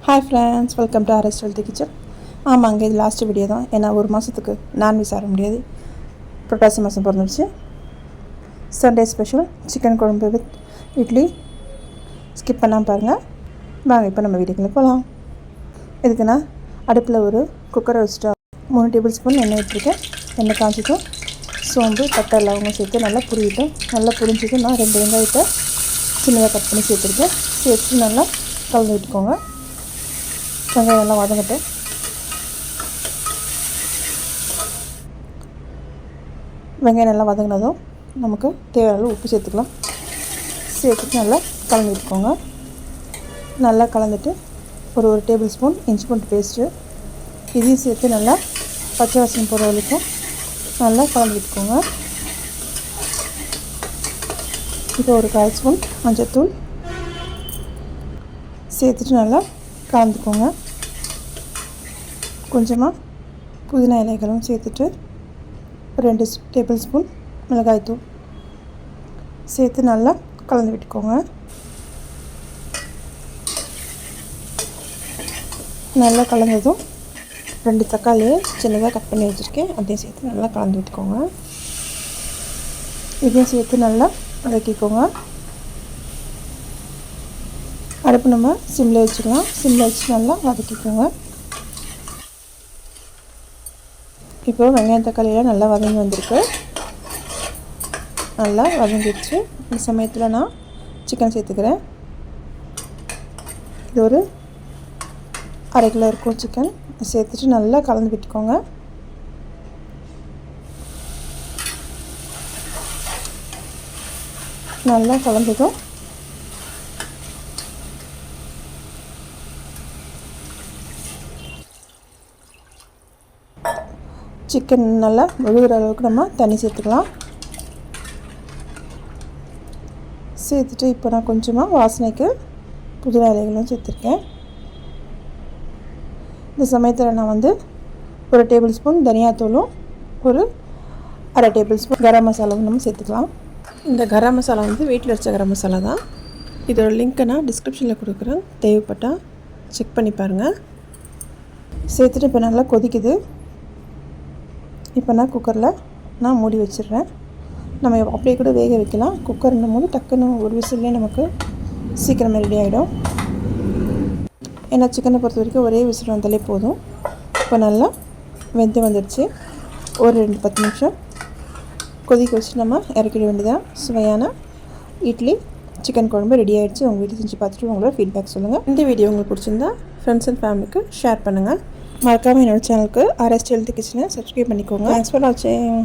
Hi friends, welcome to restaurant kitchen. ஆமாங்க, இது last video தான். ஏன்னா ஒரு மாதத்துக்கு நான்வெஜ் சாப்பிட முடியாது. புரட்டாசி மாதம் பிறந்துருச்சு. சண்டே ஸ்பெஷல் சிக்கன் குழம்பு வித் இட்லி. ஸ்கிப் பண்ணாமல் பாருங்கள். வாங்க இப்போ நம்ம வீட்டுக்குள்ளே போகலாம். இதுக்கு நான் அடுப்பில் ஒரு குக்கரை வச்சுட்டா 3 டேபிள் ஸ்பூன் எண்ணெய் விட்டுருக்கேன். எண்ணெய் காய்ச்சிட்டும் சோம்பு பட்டை லவங்கம் சேர்த்து நல்லா புரியிட்டோம். நல்லா புரிஞ்சிட்டு நான் 2 வெங்காயத்தை சின்னதாக கட் பண்ணி சேர்த்துருக்கேன். சேர்த்து நல்லா கலந்து விட்டுக்கோங்க. வெங்காயம் நல்லா வதங்கட்டும். வெங்காயம் நல்லா வதங்கினதும் நமக்கு தேவையான உப்பு சேர்த்துக்கலாம். சேர்த்துட்டு நல்லா கலந்து விட்டுக்கோங்க. நல்லா கலந்துட்டு ஒரு டேபிள் ஸ்பூன் இஞ்சி பூண்டு பேஸ்ட்டு இதையும் சேர்த்து நல்லா பச்சை வாசனை போகிற வரைக்கும் நல்லா கலந்து விட்டுக்கோங்க. இப்போ ஒரு 1/4 ஸ்பூன் மஞ்சள்தூள் சேர்த்துட்டு நல்லா கலந்துக்கோங்க. கொஞ்சமாக புதினா இலைகளும் சேர்த்துட்டு 2 டேபிள் ஸ்பூன் மிளகாய்த்தூள் சேர்த்து நல்லா கலந்து விட்டுக்கோங்க. நல்லா கலந்ததும் 2 தக்காளியை சின்னதாக கட் பண்ணி வச்சுருக்கேன். அதையும் சேர்த்து நல்லா கலந்து விட்டுக்கோங்க. இதையும் சேர்த்து நல்லா வதக்கிக்கோங்க. அடுப்பு நம்ம சிம்மில் வச்சுக்கலாம். சிம்மில் வச்சு நல்லா வதக்கிக்கோங்க. இப்போ வெங்காயம் தக்காளியெல்லாம் நல்லா வதங்கி வந்திருக்கு. நல்லா வதங்கிடுச்சு. இந்த சமயத்தில் நான் சிக்கன் சேர்த்துக்கிறேன். இது ஒரு 1/2 கிலோ இருக்கும் சிக்கன். சேர்த்துட்டு நல்லா கலந்து விட்டுக்கோங்க. நல்லா கலந்ததும் சிக்கன் நல்லா முழுகிற அளவுக்கு நம்ம தண்ணி சேர்த்துக்கலாம். சேர்த்துட்டு இப்போ நான் கொஞ்சமாக வாசனைக்கு புதினா இலைகளும் சேர்த்துருக்கேன். இந்த சமயத்தில் நான் ஒரு டேபிள் ஸ்பூன் தனியாத்தூளும் ஒரு 1/2 டேபிள் ஸ்பூன் கரம் மசாலாவும் நம்ம சேர்த்துக்கலாம். இந்த கரம் மசாலா வீட்டில் வச்ச கரம் மசாலா தான். இதோட லிங்க்கை நான் டிஸ்கிரிப்ஷனில் கொடுக்குறேன். தேவைப்பட்டால் செக் பண்ணி பாருங்கள். சேர்த்துட்டு இப்போ நல்லா கொதிக்குது. இப்போ நான் குக்கரில் மூடி வச்சிடுறேன். நம்ம அப்படியே கூட வேக வைக்கலாம். குக்கர்னும் போது டக்குன்னு ஒரு விசில்லே நமக்கு சீக்கிரமாக ரெடி ஆகிடும். ஏன்னா சிக்கனை பொறுத்த வரைக்கும் ஒரே விசில் வந்தாலே போதும். இப்போ நல்லா வெந்து வந்துடுச்சு. ஒரு 10 நிமிஷம் கொதிக்க வச்சு நம்ம இறக்கிட வேண்டியதான். சுவையான இட்லி சிக்கன் குழம்பு ரெடி ஆகிடுச்சு. உங்கள் வீட்டில் செஞ்சு பார்த்துட்டு உங்களோட ஃபீட்பேக் சொல்லுங்கள். இந்த வீடியோ உங்களுக்கு பிடிச்சிருந்தா ஃப்ரெண்ட்ஸ் அண்ட் ஃபேமிலிக்கு ஷேர் பண்ணுங்கள். மறக்காமல் என்னோடய சேனலுக்கு ரெஸ்டாரண்ட் கிச்சனை சப்ஸ்கிரைப் பண்ணிக்கோங்க. தேங்க்ஸ் ஃபார் வாட்சிங்.